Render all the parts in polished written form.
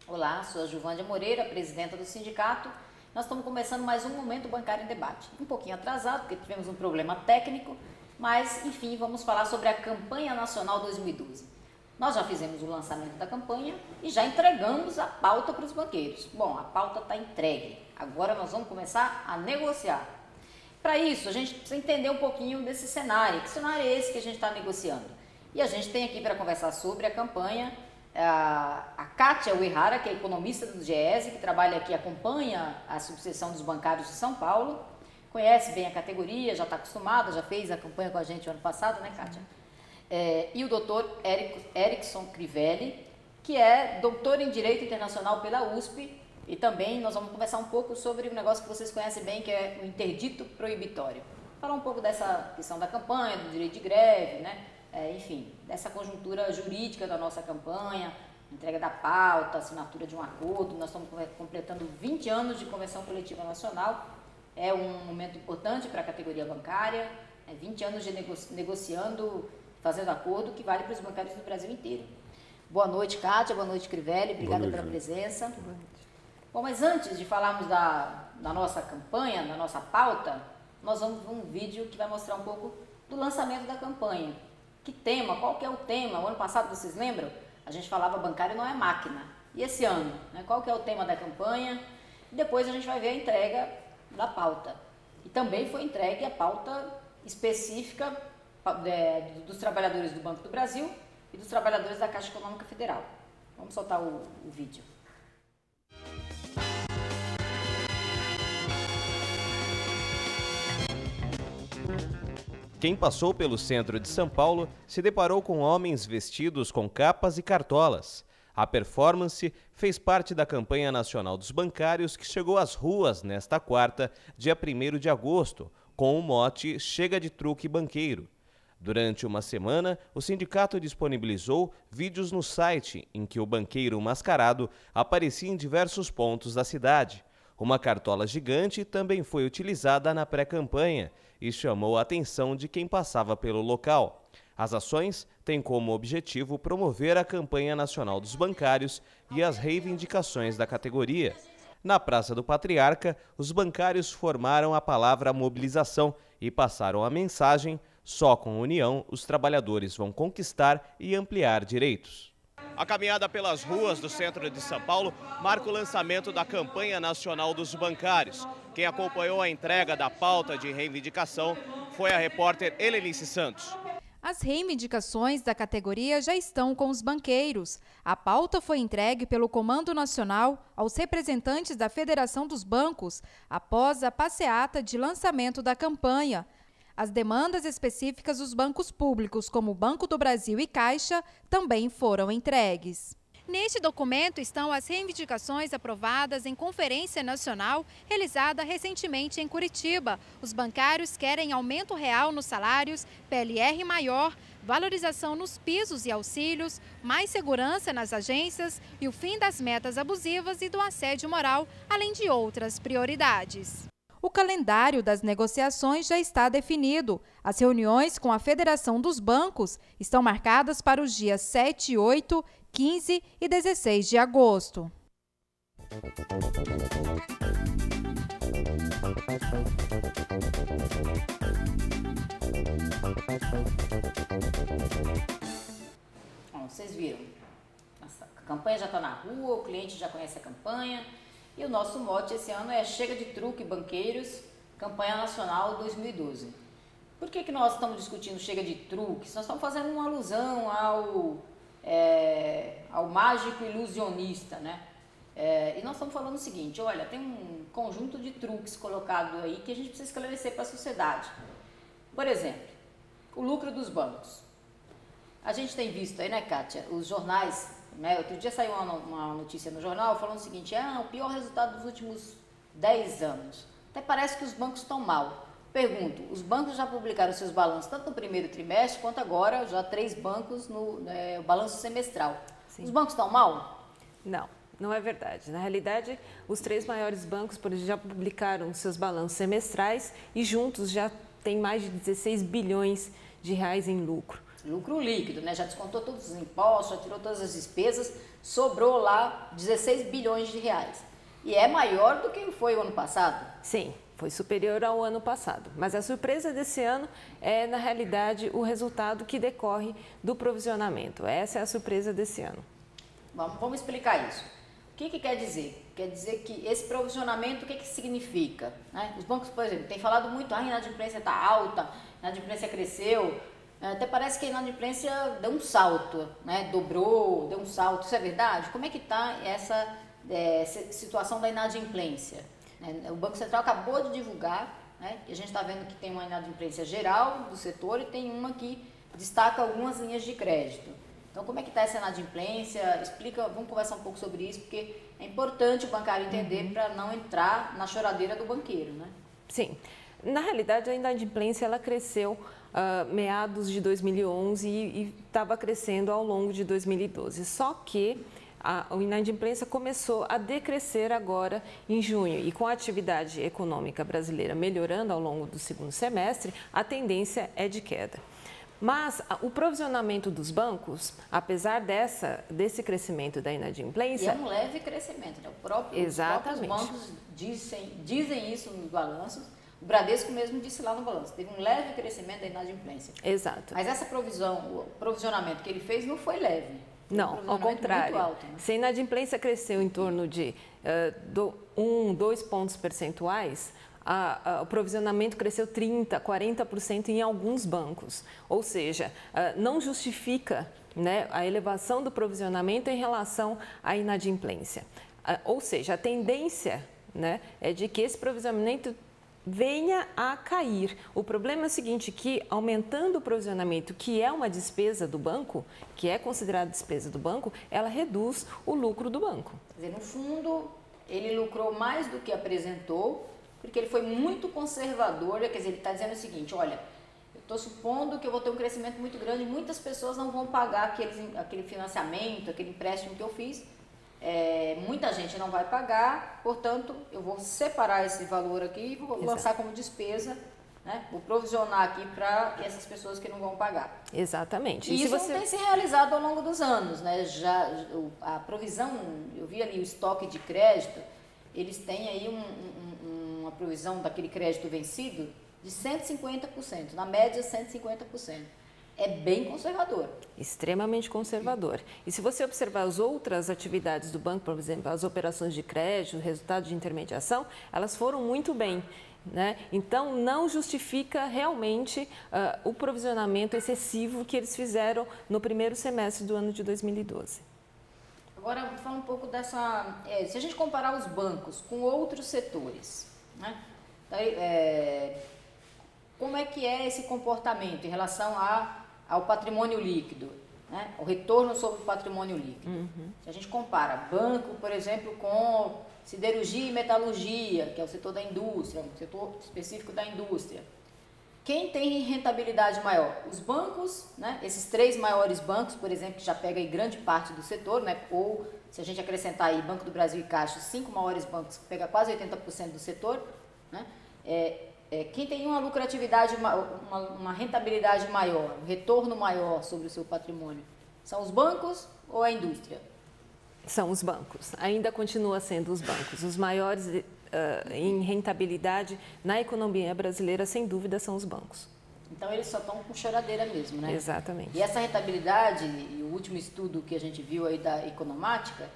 Olá, sou a Gilvândia Moreira, presidenta do sindicato. Nós estamos começando mais um Momento Bancário em Debate. Um pouquinho atrasado, porque tivemos um problema técnico, mas, enfim, vamos falar sobre a Campanha Nacional 2012. Nós já fizemos o lançamento da campanha e já entregamos a pauta para os banqueiros. Bom, a pauta está entregue. Agora nós vamos começar a negociar. Para isso, a gente precisa entender um pouquinho desse cenário. Que cenário é esse que a gente está negociando? E a gente tem aqui para conversar sobre a campanha a Kátia Uehara, que é economista do GESE, que trabalha aqui, acompanha a subseção dos bancários de São Paulo, conhece bem a categoria, já está acostumada, já fez a campanha com a gente o ano passado, né, Kátia? E o doutor Erickson Crivelli, que é doutor em Direito Internacional pela USP, e também nós vamos conversar um pouco sobre um negócio que vocês conhecem bem, que é o interdito proibitório. Falar um pouco dessa questão da campanha, do direito de greve, né? Enfim, dessa conjuntura jurídica da nossa campanha, entrega da pauta, assinatura de um acordo. Nós estamos completando 20 anos de Convenção Coletiva Nacional, é um momento importante para a categoria bancária, 20 anos de negociando, fazendo acordo que vale para os bancários do Brasil inteiro. Boa noite, Kátia, boa noite, Crivelli, obrigada pela presença. Boa noite. Bom, mas antes de falarmos da nossa campanha, da nossa pauta, nós vamos ver um vídeo que vai mostrar um pouco do lançamento da campanha. Que tema? Qual que é o tema? O ano passado, vocês lembram? A gente falava bancário não é máquina. E esse ano? Né? Qual que é o tema da campanha? E depois a gente vai ver a entrega da pauta. E também foi entregue a pauta específica dos trabalhadores do Banco do Brasil e dos trabalhadores da Caixa Econômica Federal. Vamos soltar o vídeo. Quem passou pelo centro de São Paulo se deparou com homens vestidos com capas e cartolas. A performance fez parte da campanha nacional dos bancários que chegou às ruas nesta quarta, dia 1º de agosto, com o mote Chega de Truque Banqueiro. Durante uma semana, o sindicato disponibilizou vídeos no site em que o banqueiro mascarado aparecia em diversos pontos da cidade. Uma cartola gigante também foi utilizada na pré-campanha e chamou a atenção de quem passava pelo local. As ações têm como objetivo promover a campanha nacional dos bancários e as reivindicações da categoria. Na Praça do Patriarca, os bancários formaram a palavra mobilização e passaram a mensagem: só com união os trabalhadores vão conquistar e ampliar direitos. A caminhada pelas ruas do centro de São Paulo marca o lançamento da campanha nacional dos bancários. Quem acompanhou a entrega da pauta de reivindicação foi a repórter Helenice Santos. As reivindicações da categoria já estão com os banqueiros. A pauta foi entregue pelo Comando Nacional aos representantes da Federação dos Bancos após a passeata de lançamento da campanha. As demandas específicas dos bancos públicos, como o Banco do Brasil e Caixa, também foram entregues. Neste documento estão as reivindicações aprovadas em conferência nacional realizada recentemente em Curitiba. Os bancários querem aumento real nos salários, PLR maior, valorização nos pisos e auxílios, mais segurança nas agências e o fim das metas abusivas e do assédio moral, além de outras prioridades. O calendário das negociações já está definido. As reuniões com a Federação dos Bancos estão marcadas para os dias 7, 8, 15 e 16 de agosto. Bom, vocês viram, a campanha já está na rua, o cliente já conhece a campanha. E o nosso mote esse ano é Chega de Truque Banqueiros, Campanha Nacional 2012. Por que nós estamos discutindo Chega de Truques? Nós estamos fazendo uma alusão ao mágico ilusionista, né? E nós estamos falando o seguinte: olha, tem um conjunto de truques colocado aí que a gente precisa esclarecer para a sociedade. Por exemplo, o lucro dos bancos. A gente tem visto aí, né, Kátia, os jornais, né? Outro dia saiu uma notícia no jornal falando o seguinte: o pior resultado dos últimos 10 anos. Até parece que os bancos estão mal. Pergunto, os bancos já publicaram seus balanços tanto no primeiro trimestre quanto agora, já 3 bancos no balanço semestral. Sim. Os bancos estão mal? Não. Não é verdade. Na realidade, os 3 maiores bancos, por exemplo, já publicaram seus balanços semestrais e juntos já tem mais de 16 bilhões de reais em lucro. Lucro líquido, né? Já descontou todos os impostos, já tirou todas as despesas, sobrou lá 16 bilhões de reais. E é maior do que foi o ano passado? Sim, foi superior ao ano passado. Mas a surpresa desse ano é, na realidade, o resultado que decorre do provisionamento. Essa é a surpresa desse ano. Vamos explicar isso. O que quer dizer? Quer dizer que esse provisionamento, o que significa? Né? Os bancos, por exemplo, têm falado muito, a inadimplência está alta, a inadimplência cresceu, até parece que a inadimplência deu um salto, né? Dobrou, deu um salto, isso é verdade? Como é que está essa situação da inadimplência? O Banco Central acabou de divulgar, né? E a gente está vendo que tem uma inadimplência geral do setor e tem uma que destaca algumas linhas de crédito. Então, como é que está essa inadimplência? Explica, vamos conversar um pouco sobre isso, porque é importante o bancário entender para não entrar na choradeira do banqueiro, né? Sim. Na realidade, a inadimplência ela cresceu meados de 2011 e estava crescendo ao longo de 2012. Só que a inadimplência começou a decrescer agora em junho e com a atividade econômica brasileira melhorando ao longo do segundo semestre, a tendência é de queda. Mas o provisionamento dos bancos, apesar desse crescimento da inadimplência... E é um leve crescimento, né? Os próprios bancos dizem isso nos balanços. O Bradesco mesmo disse lá no balanço, teve um leve crescimento da inadimplência. Exato. Mas o provisionamento que ele fez não foi leve. Não, ao contrário. Muito alto, né? Se a inadimplência cresceu em torno de 2 pontos percentuais, o provisionamento cresceu 30%, 40% em alguns bancos. Ou seja, não justifica, né, a elevação do provisionamento em relação à inadimplência. Ou seja, a tendência, né, é de que esse provisionamento venha a cair. O problema é o seguinte, que aumentando o provisionamento, que é uma despesa do banco, que é considerada despesa do banco, ela reduz o lucro do banco. Quer dizer, no fundo, ele lucrou mais do que apresentou, porque ele foi muito conservador, quer dizer, ele está dizendo o seguinte, olha, eu estou supondo que eu vou ter um crescimento muito grande e muitas pessoas não vão pagar aquele financiamento, aquele empréstimo que eu fiz, muita gente não vai pagar, portanto, eu vou separar esse valor aqui e vou lançar como despesa, né? Vou provisionar aqui para essas pessoas que não vão pagar. Exatamente. E isso não tem se realizado ao longo dos anos, né? A provisão, eu vi ali o estoque de crédito, eles têm aí uma provisão daquele crédito vencido de 150%, na média 150%. É bem conservador. Extremamente conservador. E se você observar as outras atividades do banco, por exemplo, as operações de crédito, resultados de intermediação, elas foram muito bem, né? Então, não justifica realmente o provisionamento excessivo que eles fizeram no primeiro semestre do ano de 2012. Agora, vou falar um pouco dessa... se a gente comparar os bancos com outros setores, né? Como é que é esse comportamento em relação ao patrimônio líquido, né? O retorno sobre o patrimônio líquido? Uhum. Se a gente compara banco, por exemplo, com siderurgia e metalurgia, que é o setor da indústria, um setor específico da indústria, quem tem rentabilidade maior? Os bancos, né? Esses 3 maiores bancos, por exemplo, que já pega aí grande parte do setor, né? Ou se a gente acrescentar aí Banco do Brasil e Caixa, os 5 maiores bancos que pega quase 80% do setor, né? Quem tem uma lucratividade, uma rentabilidade maior, um retorno maior sobre o seu patrimônio, são os bancos ou a indústria? São os bancos, ainda continua sendo os bancos. Os maiores em rentabilidade na economia brasileira, sem dúvida, são os bancos. Então, eles só estão com choradeira mesmo, né? Exatamente. E essa rentabilidade, e o último estudo que a gente viu aí da Economática,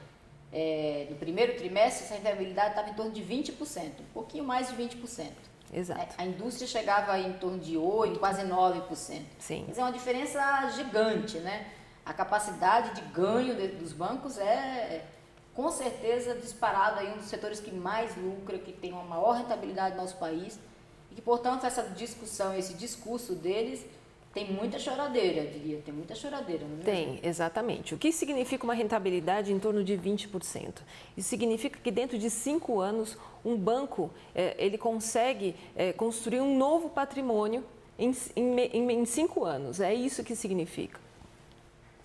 no primeiro trimestre, essa rentabilidade estava em torno de 20%, um pouquinho mais de 20%. Exato. A indústria chegava aí em torno de 8%, quase 9%. Sim. Quer dizer, é uma diferença gigante, né? A capacidade de ganho dos bancos é, com certeza, disparado aí um dos setores que mais lucra, que tem uma maior rentabilidade no nosso país e que, portanto, essa discussão, esse discurso deles tem muita choradeira, eu diria, tem muita choradeira. Não é? Tem, exatamente. O que significa uma rentabilidade em torno de 20%? Isso significa que dentro de 5 anos, um banco ele consegue construir um novo patrimônio em 5 anos. É isso que significa.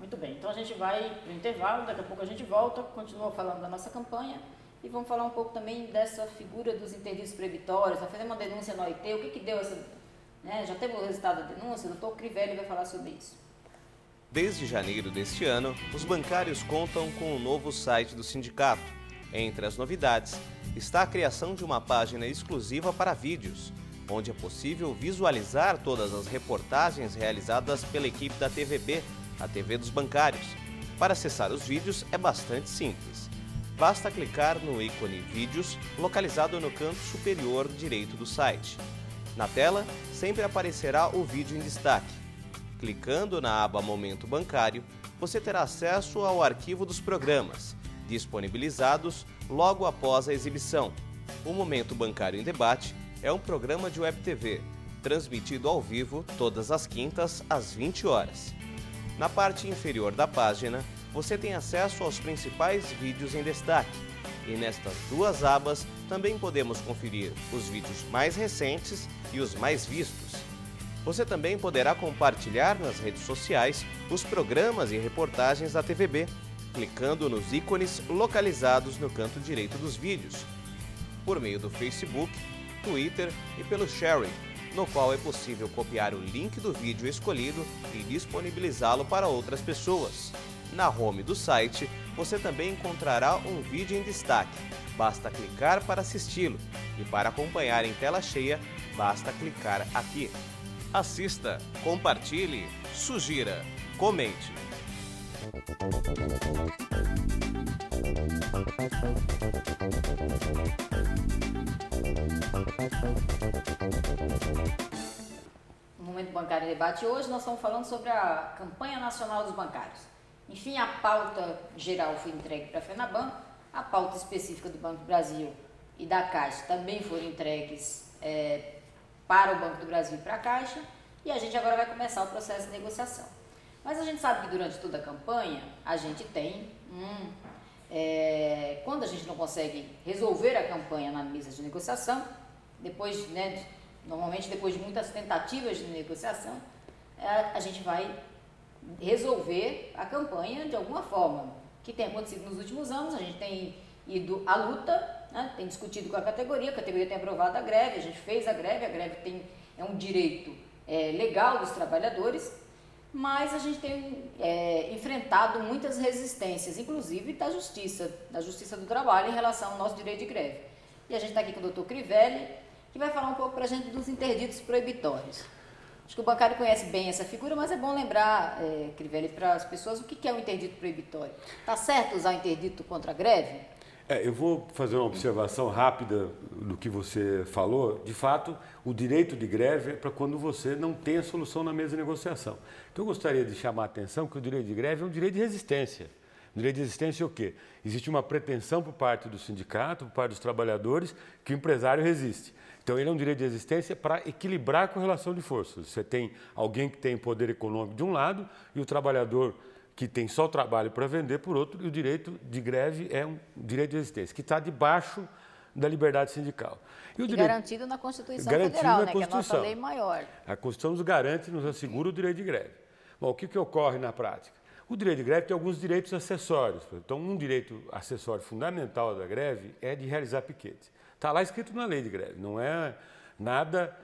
Muito bem, então a gente vai para o intervalo, daqui a pouco a gente volta, continua falando da nossa campanha e vamos falar um pouco também dessa figura dos interditos proibitórios. Vai fazer uma denúncia no OIT, o que deu essa... Né? Já teve o resultado da denúncia, o doutor Crivelli vai falar sobre isso. Desde janeiro deste ano, os bancários contam com um novo site do sindicato. Entre as novidades, está a criação de uma página exclusiva para vídeos, onde é possível visualizar todas as reportagens realizadas pela equipe da TVB, a TV dos bancários. Para acessar os vídeos é bastante simples. Basta clicar no ícone Vídeos, localizado no canto superior direito do site. Na tela, sempre aparecerá o vídeo em destaque. Clicando na aba Momento Bancário, você terá acesso ao arquivo dos programas, disponibilizados logo após a exibição. O Momento Bancário em Debate é um programa de web TV, transmitido ao vivo todas as quintas às 20 horas. Na parte inferior da página, você tem acesso aos principais vídeos em destaque. E nestas duas abas também podemos conferir os vídeos mais recentes e os mais vistos. Você também poderá compartilhar nas redes sociais os programas e reportagens da TVB, clicando nos ícones localizados no canto direito dos vídeos, por meio do Facebook, Twitter e pelo sharing, no qual é possível copiar o link do vídeo escolhido e disponibilizá-lo para outras pessoas. Na home do site, você também encontrará um vídeo em destaque. Basta clicar para assisti-lo e para acompanhar em tela cheia, basta clicar aqui. Assista, compartilhe, sugira, comente. No Momento Bancário em Debate hoje nós estamos falando sobre a campanha nacional dos bancários. Enfim, a pauta geral foi entregue para a FENABAN, a pauta específica do Banco do Brasil e da Caixa também foram entregues para o Banco do Brasil e para a Caixa, e a gente agora vai começar o processo de negociação. Mas a gente sabe que durante toda a campanha a gente tem, quando a gente não consegue resolver a campanha na mesa de negociação, depois, normalmente depois de muitas tentativas de negociação, a gente vai resolver a campanha de alguma forma. O que tem acontecido nos últimos anos, a gente tem ido à luta, tem discutido com a categoria tem aprovado a greve, a gente fez a greve é um direito legal dos trabalhadores, mas a gente tem enfrentado muitas resistências, inclusive da Justiça do Trabalho em relação ao nosso direito de greve. E a gente está aqui com o doutor Crivelli, que vai falar um pouco para a gente dos interditos proibitórios. Acho que o bancário conhece bem essa figura, mas é bom lembrar, Crivelli, para as pessoas o que é o interdito proibitório. Está certo usar interdito contra a greve? Eu vou fazer uma observação rápida do que você falou. De fato, o direito de greve é para quando você não tem a solução na mesa de negociação. Então, eu gostaria de chamar a atenção que o direito de greve é um direito de resistência. O direito de resistência é o quê? Existe uma pretensão por parte do sindicato, por parte dos trabalhadores, que o empresário resiste. Então, ele é um direito de resistência para equilibrar a correlação de forças. Você tem alguém que tem poder econômico de um lado e o trabalhador que tem só o trabalho para vender por outro, e o direito de greve é um direito de resistência, que está debaixo da liberdade sindical. E o direito... garantido na Constituição Federal, que é a nossa lei maior. A Constituição nos garante, nos assegura o direito de greve. Bom, o que ocorre na prática? O direito de greve tem alguns direitos acessórios. Então, um direito acessório fundamental da greve é de realizar piquete. Está lá escrito na lei de greve, não é nada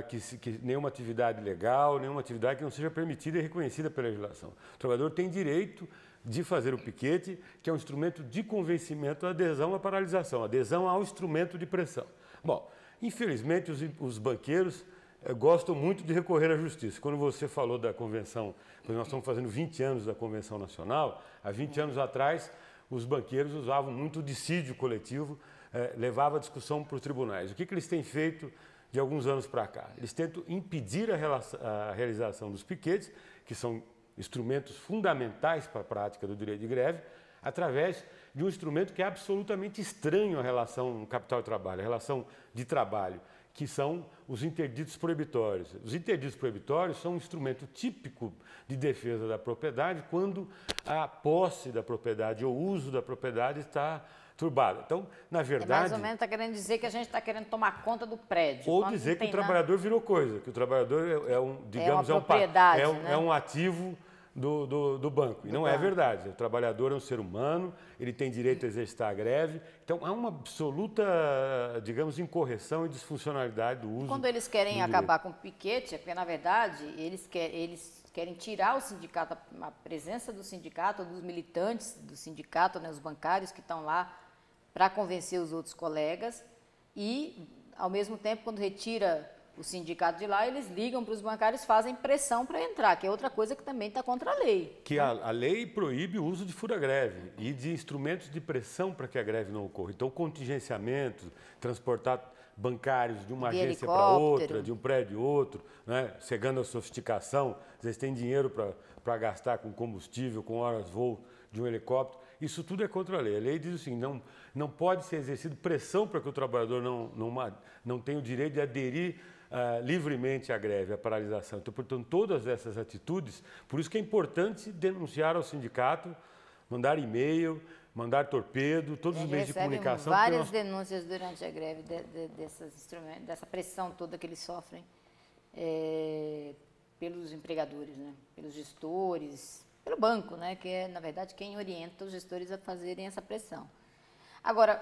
que nenhuma atividade legal, nenhuma atividade que não seja permitida e reconhecida pela legislação. O trabalhador tem direito de fazer o piquete, que é um instrumento de convencimento, adesão à paralisação, adesão ao instrumento de pressão. Bom, infelizmente os banqueiros gostam muito de recorrer à justiça. Quando você falou da convenção, quando nós estamos fazendo 20 anos da Convenção Nacional, há 20 anos atrás, os banqueiros usavam muito o dissídio coletivo, levava a discussão para os tribunais. O que eles têm feito de alguns anos para cá? Eles tentam impedir a realização dos piquetes, que são instrumentos fundamentais para a prática do direito de greve, através de um instrumento que é absolutamente estranho à relação capital e trabalho, à relação de trabalho, que são os interditos proibitórios. Os interditos proibitórios são um instrumento típico de defesa da propriedade quando a posse da propriedade ou o uso da propriedade está turbado. Então, na verdade... mais ou menos está querendo dizer que a gente está querendo tomar conta do prédio. Ou dizer que o trabalhador virou coisa, que o trabalhador é um, digamos, é uma propriedade, é um ativo do banco. E não é verdade. O trabalhador é um ser humano, ele tem direito a exercitar a greve. Então, há uma absoluta, digamos, incorreção e disfuncionalidade do uso. Quando eles querem acabar com o piquete, é porque, na verdade, eles querem tirar o sindicato, a presença do sindicato, dos militantes do sindicato, né, os bancários que estão lá para convencer os outros colegas e, ao mesmo tempo, quando retira o sindicato de lá, eles ligam para os bancários, fazem pressão para entrar, que é outra coisa que também está contra a lei. Que a lei proíbe o uso de fura-greve e de instrumentos de pressão para que a greve não ocorra. Então, contingenciamento, transportar bancários de uma agência para outra, de um prédio outro, né? Chegando à sofisticação, eles têm dinheiro para gastar com combustível, com horas-voo de um helicóptero. Isso tudo é contra a lei. A lei diz assim, não pode ser exercida pressão para que o trabalhador não tenha o direito de aderir livremente à greve, à paralisação. Então, portanto, todas essas atitudes, por isso que é importante denunciar ao sindicato, mandar e-mail, mandar torpedo, todos os meios de comunicação. Várias denúncias durante a greve dessa pressão toda que eles sofrem pelos empregadores, né? Pelos gestores, pelo banco, né? Que é, na verdade, quem orienta os gestores a fazerem essa pressão. Agora,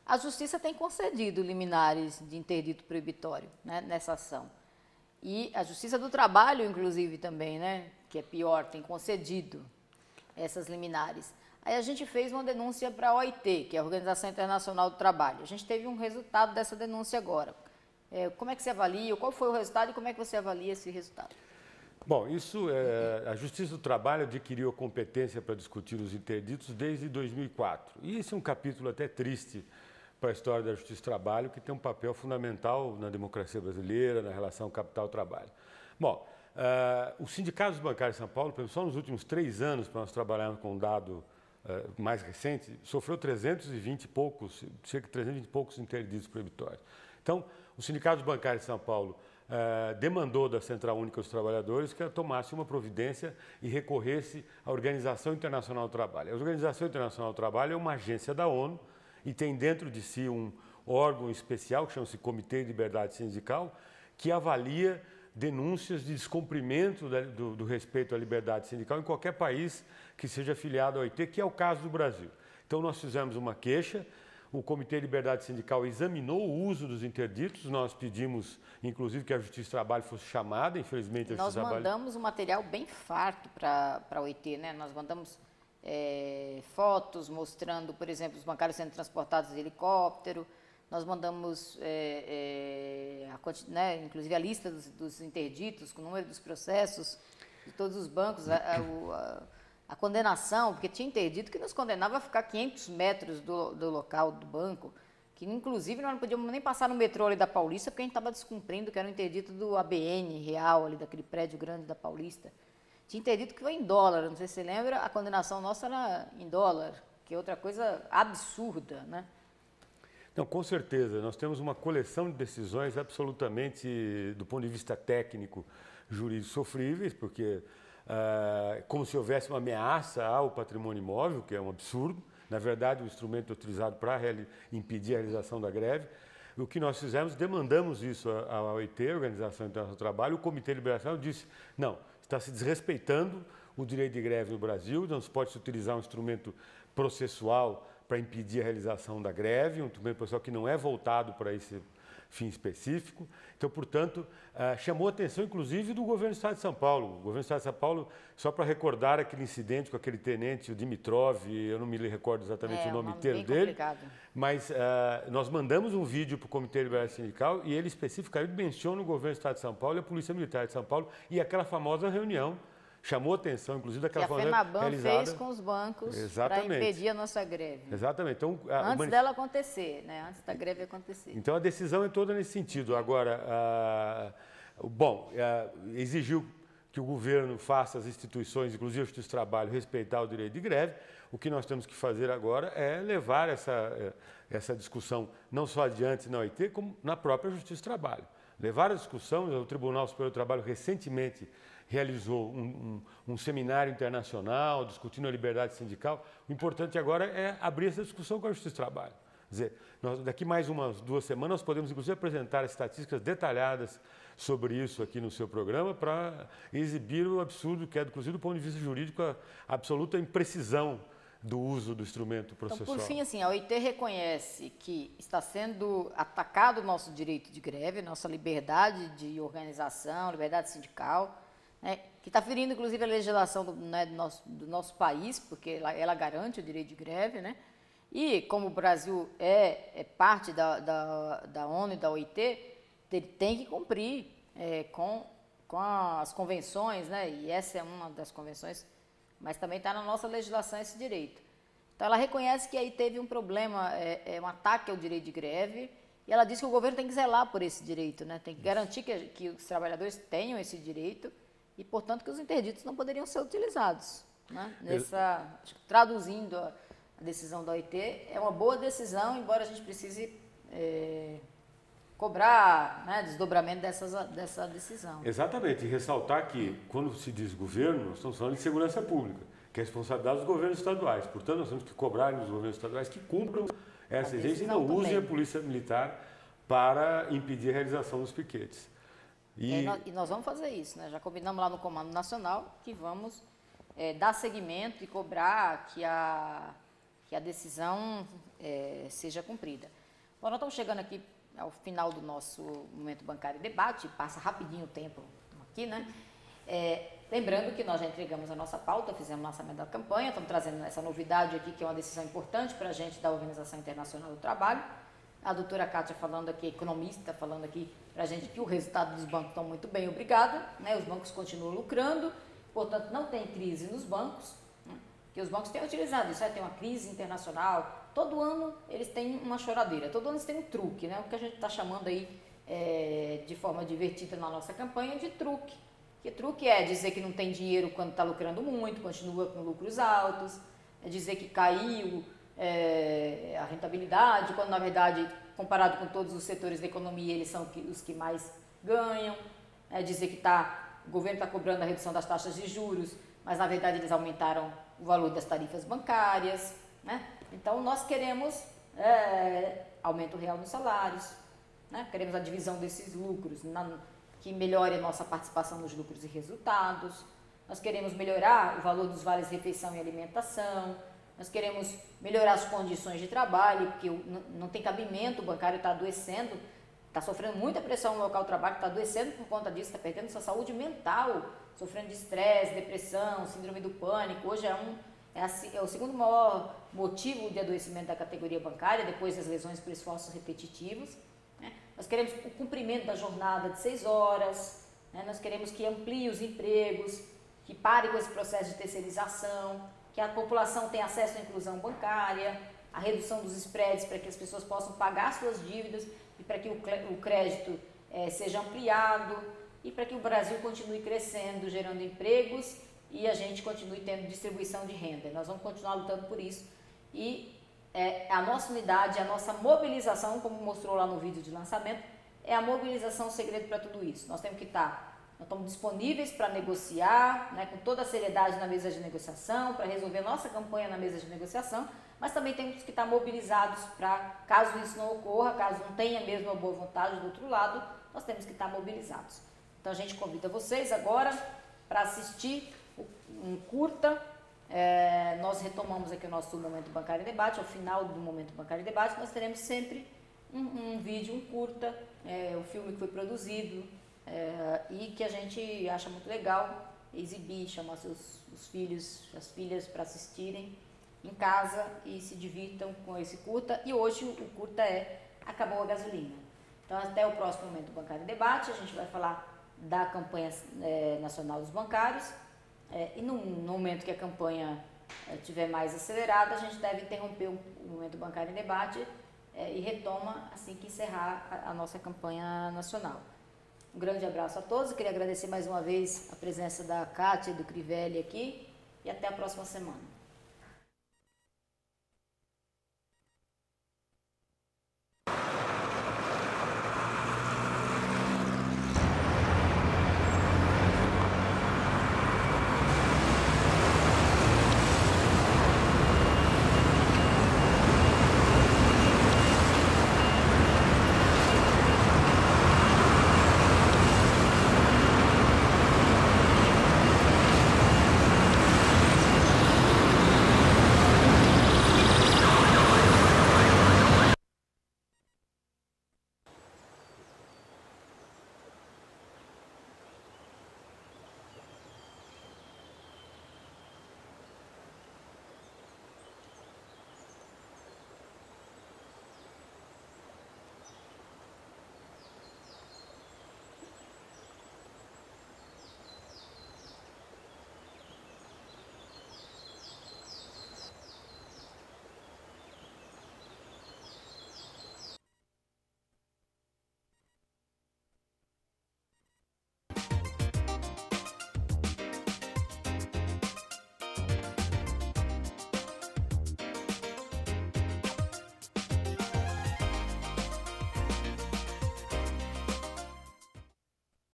a Justiça tem concedido liminares de interdito proibitório, né, nessa ação. E a Justiça do Trabalho, inclusive, também, né, que é pior, tem concedido essas liminares. Aí a gente fez uma denúncia para a OIT, que é a Organização Internacional do Trabalho. A gente teve um resultado dessa denúncia agora. Como é que você avalia? Qual foi o resultado e como é que você avalia esse resultado? Bom, a Justiça do Trabalho adquiriu a competência para discutir os interditos desde 2004. E esse é um capítulo até triste para a história da Justiça do Trabalho, que tem um papel fundamental na democracia brasileira, na relação capital-trabalho. Bom, os sindicatos bancários de São Paulo, só nos últimos 3 anos, para nós trabalharmos com um dado mais recente, sofreu 320 e poucos, cerca de 320 e poucos interditos proibitórios. Então, o Sindicato Bancário de São Paulo demandou da Central Única dos Trabalhadores que ela tomasse uma providência e recorresse à Organização Internacional do Trabalho. A Organização Internacional do Trabalho é uma agência da ONU e tem dentro de si um órgão especial que chama-se Comitê de Liberdade Sindical, que avalia denúncias de descumprimento do respeito à liberdade sindical em qualquer país que seja afiliado à OIT, que é o caso do Brasil. Então, nós fizemos uma queixa, o Comitê de Liberdade Sindical examinou o uso dos interditos, nós pedimos, inclusive, que a Justiça do Trabalho fosse chamada, infelizmente a Justiça do Trabalho... Nós mandamos um material bem farto para a OIT, né? Nós mandamos fotos mostrando, por exemplo, os bancários sendo transportados de helicóptero, nós mandamos, inclusive, a lista dos interditos, com o número dos processos de todos os bancos, a condenação, porque tinha interdito que nos condenava a ficar 500 metros do local do banco, que inclusive nós não podíamos nem passar no metrô ali da Paulista, porque a gente estava descumprindo, que era um interdito do ABN real, ali daquele prédio grande da Paulista. Tinha interdito que foi em dólar, não sei se você lembra, a condenação nossa era em dólar, que é outra coisa absurda, né? Não, com certeza. Nós temos uma coleção de decisões absolutamente, do ponto de vista técnico, jurídico, sofríveis, porque como se houvesse uma ameaça ao patrimônio imóvel, que é um absurdo. Na verdade, o instrumento utilizado para impedir a realização da greve. O que nós fizemos, demandamos isso à OIT, Organização Internacional do Trabalho, o Comitê de Liberação disse, não, está se desrespeitando o direito de greve no Brasil, não se pode utilizar um instrumento processual para impedir a realização da greve, um instrumento processual que não é voltado para esse fim específico. Então, portanto, chamou a atenção, inclusive, do governo do Estado de São Paulo. O governo do Estado de São Paulo, só para recordar aquele incidente com aquele tenente, o Dimitrov, eu não me recordo exatamente o nome inteiro dele, mas nós mandamos um vídeo para o Comitê de Liberdade Sindical e ele especificamente menciona o governo do Estado de São Paulo e a Polícia Militar de São Paulo e aquela famosa reunião. Chamou a atenção, inclusive, daquela que a FENABAN fez com os bancos para impedir a nossa greve. Exatamente. Então, antes dela acontecer, né? Antes da greve acontecer. Então, a decisão é toda nesse sentido. Agora, exigiu que o governo faça as instituições, inclusive a Justiça do Trabalho, respeitar o direito de greve. O que nós temos que fazer agora é levar essa discussão não só adiante na OIT, como na própria Justiça do Trabalho. Levar a discussão, o Tribunal Superior do Trabalho recentemente realizou um seminário internacional discutindo a liberdade sindical. O importante agora é abrir essa discussão com a Justiça do Trabalho. Quer dizer, daqui mais umas 2 semanas nós podemos, inclusive, apresentar estatísticas detalhadas sobre isso aqui no seu programa para exibir o absurdo que é, inclusive, do ponto de vista jurídico, a absoluta imprecisão do uso do instrumento processual. Então, por fim, assim, a OIT reconhece que está sendo atacado o nosso direito de greve, nossa liberdade de organização, liberdade sindical, né, que está ferindo, inclusive, a legislação do nosso país, porque ela garante o direito de greve, né? E como o Brasil é parte da ONU e da OIT, ele tem que cumprir com as convenções, né? E essa é uma das convenções, mas também está na nossa legislação esse direito. Então, ela reconhece que aí teve um problema, um ataque ao direito de greve, e ela diz que o governo tem que zelar por esse direito, né? Tem que garantir que os trabalhadores tenham esse direito e, portanto, que os interditos não poderiam ser utilizados, né? Acho que traduzindo a decisão da OIT, é uma boa decisão, embora a gente precise cobrar, né, desdobramento dessa decisão. Exatamente, e ressaltar que, quando se diz governo, nós estamos falando de segurança pública, que é a responsabilidade dos governos estaduais. Portanto, nós temos que cobrar dos governos estaduais que cumpram essa exigência e não usem a polícia militar para impedir a realização dos piquetes. E nós vamos fazer isso, né? Já combinamos lá no Comando Nacional que vamos dar seguimento e cobrar que a decisão seja cumprida. Bom, nós estamos chegando aqui ao final do nosso Momento Bancário e Debate, passa rapidinho o tempo aqui, né? Lembrando que nós já entregamos a nossa pauta, fizemos o lançamento da campanha, estamos trazendo essa novidade aqui, que é uma decisão importante para a gente da Organização Internacional do Trabalho. A doutora Kátia falando aqui, economista, falando aqui para a gente que o resultado dos bancos estão muito bem, obrigada, né? Os bancos continuam lucrando, portanto não tem crise nos bancos, né? Que os bancos têm utilizado isso, tem uma crise internacional, todo ano eles têm uma choradeira, todo ano eles têm um truque, né? O que a gente está chamando aí de forma divertida na nossa campanha de truque. Que truque é dizer que não tem dinheiro quando está lucrando muito, continua com lucros altos, é dizer que caiu a rentabilidade, quando na verdade, comparado com todos os setores da economia, eles são os que mais ganham, é dizer que o governo está cobrando a redução das taxas de juros, mas na verdade eles aumentaram o valor das tarifas bancárias, né? Então nós queremos aumento real nos salários, né? Queremos a divisão desses lucros, que melhore a nossa participação nos lucros e resultados. Nós queremos melhorar o valor dos vales refeição e alimentação. Nós queremos melhorar as condições de trabalho, porque não tem cabimento, o bancário está adoecendo, está sofrendo muita pressão no local de trabalho, está adoecendo por conta disso, está perdendo sua saúde mental, sofrendo de estresse, depressão, síndrome do pânico. Hoje é o segundo maior motivo de adoecimento da categoria bancária, depois das lesões por esforços repetitivos. Nós queremos o cumprimento da jornada de 6 horas, né? Nós queremos que amplie os empregos, que pare com esse processo de terceirização, que a população tenha acesso à inclusão bancária, a redução dos spreads para que as pessoas possam pagar suas dívidas e para que o crédito seja ampliado e para que o Brasil continue crescendo, gerando empregos e a gente continue tendo distribuição de renda. Nós vamos continuar lutando por isso e a nossa unidade, a nossa mobilização, como mostrou lá no vídeo de lançamento, é a mobilização o segredo para tudo isso. Nós temos que nós estamos disponíveis para negociar, né, com toda a seriedade na mesa de negociação, para resolver nossa campanha na mesa de negociação, mas também temos que estar mobilizados para, caso isso não ocorra, caso não tenha mesmo a boa vontade do outro lado, nós temos que estar mobilizados. Então a gente convida vocês agora para assistir um curta. Nós retomamos aqui o nosso Momento Bancário e Debate. Ao final do Momento Bancário e Debate, nós teremos sempre um vídeo, um curta, o filme que foi produzido e que a gente acha muito legal exibir, chamar os filhos, as filhas para assistirem em casa e se divirtam com esse curta. E hoje o curta Acabou a Gasolina. Então até o próximo Momento Bancário e Debate, a gente vai falar da campanha nacional dos bancários. E no momento que a campanha estiver mais acelerada, a gente deve interromper o Momento Bancário em Debate e retoma assim que encerrar a nossa campanha nacional. Um grande abraço a todos, eu queria agradecer mais uma vez a presença da Kátia e do Crivelli aqui e até a próxima semana.